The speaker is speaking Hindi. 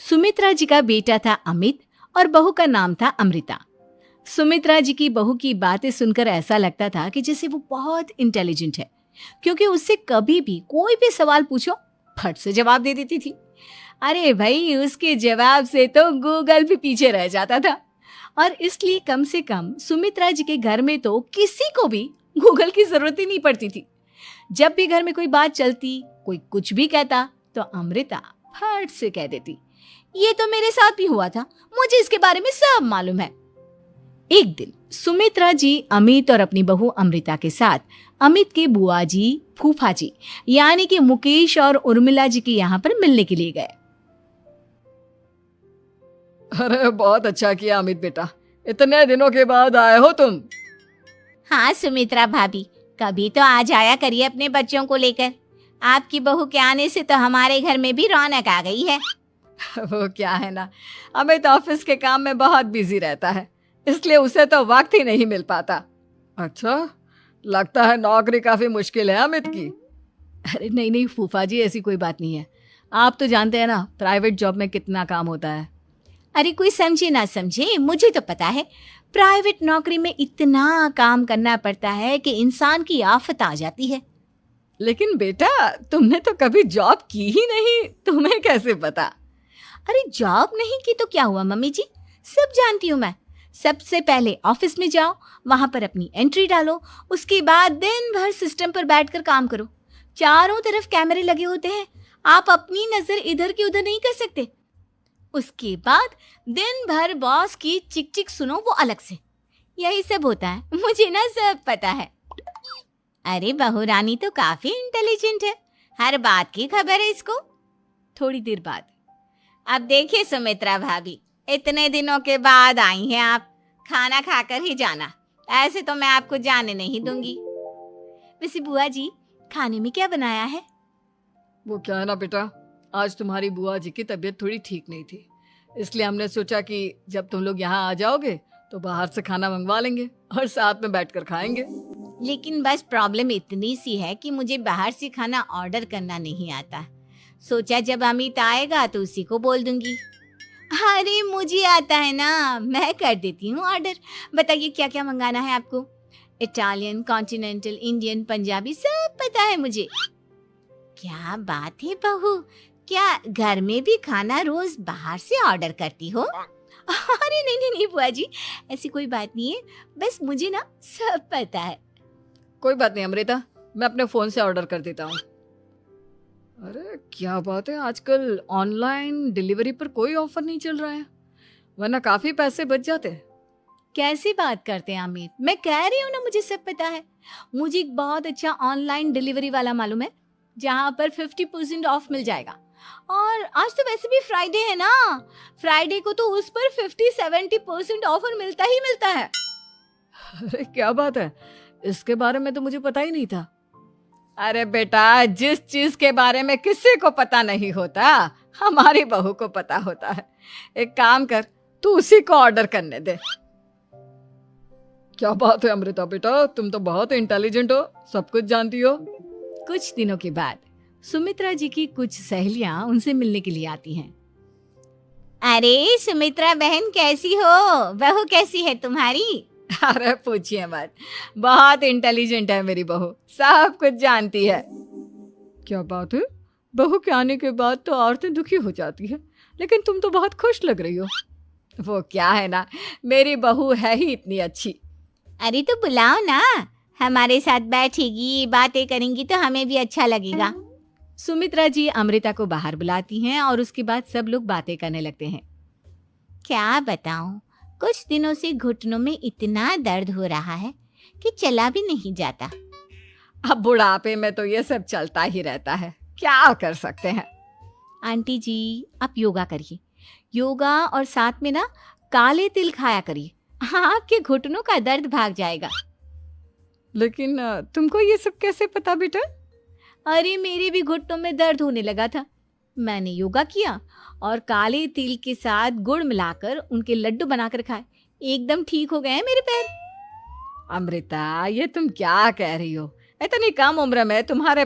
सुमित्रा जी का बेटा था अमित और बहू का नाम था अमृता। सुमित्रा जी की बहू की बातें सुनकर ऐसा लगता था कि जैसे वो बहुत इंटेलिजेंट है, क्योंकि उससे कभी भी कोई भी सवाल पूछो फट से जवाब दे देती थी। अरे भाई, उसके जवाब से तो गूगल भी पीछे रह जाता था। और इसलिए कम से कम सुमित्रा जी के घर में तो किसी को भी गूगल की जरूरत ही नहीं पड़ती थी। जब भी घर में कोई बात चलती, कोई कुछ भी कहता, तो अमृता फट से कह देती, ये तो मेरे साथ भी हुआ था, मुझे इसके बारे में सब मालूम है। एक दिन सुमित्रा जी अमित और अपनी बहू अमृता के साथ अमित के बुआ जी, फूफा जी यानी कि मुकेश और उर्मिला जी के यहाँ पर मिलने के लिए गए। अरे बहुत अच्छा किया अमित बेटा, इतने दिनों के बाद आए हो तुम। हाँ सुमित्रा भाभी, कभी तो आ जाया करिए अपने बच्चों को लेकर। आपकी बहू के आने से तो हमारे घर में भी रौनक आ गई है। वो क्या है ना, अमित ऑफिस के काम में बहुत बिजी रहता है, इसलिए उसे तो वक्त ही नहीं मिल पाता। अच्छा, लगता है नौकरी काफी मुश्किल है अमित की। अरे नहीं नहीं फूफा जी, ऐसी कोई बात नहीं है। आप तो जानते हैं ना प्राइवेट जॉब में कितना काम होता है। अरे कोई समझे ना समझे, मुझे तो पता है प्राइवेट नौकरी में इतना काम करना पड़ता है कि इंसान की आफत आ जाती है। लेकिन बेटा, तुमने तो कभी जॉब की ही नहीं, तुम्हें कैसे पता? अरे जॉब नहीं की तो क्या हुआ मम्मी जी, सब जानती हूँ मैं। सबसे पहले ऑफिस में जाओ, वहां पर अपनी एंट्री डालो, उसके बाद दिन भर सिस्टम पर बैठकर काम करो। चारों तरफ कैमरे लगे होते हैं, आप अपनी नजर इधर की उधर नहीं कर सकते। उसके बाद दिन भर बॉस की चिक चिक सुनो, वो अलग से। यही सब होता है, मुझे ना सब पता है। अरे बहू रानी तो काफी इंटेलिजेंट है, हर बात की खबर है इसको। थोड़ी देर बाद, अब देखिए सुमित्रा भाभी, इतने दिनों के बाद आई हैं आप, खाना खाकर ही जाना, ऐसे तो मैं आपको जाने नहीं दूंगी। वैसे बुआ जी, खाने में क्या बनाया है? वो क्या है ना बेटा, आज तुम्हारी बुआ जी की तबीयत थोड़ी ठीक नहीं थी, इसलिए हमने सोचा कि जब तुम लोग यहाँ आ जाओगे तो बाहर से खाना मंगवा लेंगे और साथ में बैठकर खाएंगे। लेकिन बस प्रॉब्लम इतनी सी है कि मुझे बाहर से खाना ऑर्डर करना नहीं आता। सोचा जब अमित आएगा तो उसी को बोल दूंगी। अरे मुझे आता है ना, मैं कर देती हूँ ऑर्डर। बताइए क्या क्या मंगाना है आपको? इटालियन, कॉन्टिनेंटल, इंडियन, पंजाबी, सब पता है मुझे। क्या बात है बहू, क्या घर में भी खाना रोज बाहर से ऑर्डर करती हो? अरे नहीं नहीं नहीं बुआ जी, ऐसी कोई बात नहीं है, बस मुझे ना सब पता है। कोई बात नहीं अमृता, मैं अपने फोन से ऑर्डर कर देता हूँ। अरे क्या बात है, आजकल ऑनलाइन डिलीवरी पर कोई ऑफर नहीं चल रहा है, वरना काफी पैसे बच जाते। कैसी बात करते हैं अमित, मैं कह रही हूँ ना मुझे सब पता है। मुझे एक बहुत अच्छा ऑनलाइन डिलीवरी वाला मालूम है, जहाँ पर 50% ऑफ मिल जाएगा। और आज तो वैसे भी फ्राइडे है ना, फ्राइडे को तो उस पर 50-70% ऑफर मिलता ही मिलता है। अरे क्या बात है, इसके बारे में तो मुझे पता ही नहीं था। अरे बेटा, जिस चीज के बारे में किसी को पता नहीं होता, हमारी बहू को पता होता है। एक काम कर, तू उसी को ऑर्डर करने दे। क्या बात है अमृता बेटा, तुम तो बहुत इंटेलिजेंट हो, सब कुछ जानती हो। कुछ दिनों के बाद सुमित्रा जी की कुछ सहेलियां उनसे मिलने के लिए आती हैं। अरे सुमित्रा बहन कैसी हो, बहू कैसी है तुम्हारी? अरे पूछिए मत, बहुत इंटेलिजेंट है मेरी बहू, सब कुछ जानती है। क्या बात है, बहू के आने के बाद तो औरतें दुखी हो जाती है, लेकिन तुम तो बहुत खुश लग रही हो। वो क्या है ना, मेरी बहू है ही इतनी अच्छी। अरे तो बुलाओ ना, हमारे साथ बैठेगी, बातें करेंगी तो हमें भी अच्छा लगेगा। सुमित्रा जी अमृता को बाहर बुलाती हैं और उसके बाद सब लोग बातें करने लगते हैं। क्या बताऊं, कुछ दिनों से घुटनों में इतना दर्द हो रहा है कि चला भी नहीं जाता। अब बुढ़ापे में तो ये सब चलता ही रहता है, क्या कर सकते हैं। आंटी जी, आप योगा करिए, योगा और साथ में ना काले तिल खाया करिए, आपके घुटनों का दर्द भाग जाएगा। लेकिन तुमको ये सब कैसे पता बेटा? अरे मेरे भी घुटनों में दर्द होने लगा था, मैंने योगा किया और काले तिल के साथ गुड़ मिलाकर उनके लड्डू बनाकर खाए, एकदम ठीक हो गए हैं मेरे पैर। अमृता, ये तुम क्या कह रही हो, इतनी कम उम्र में तुम्हारे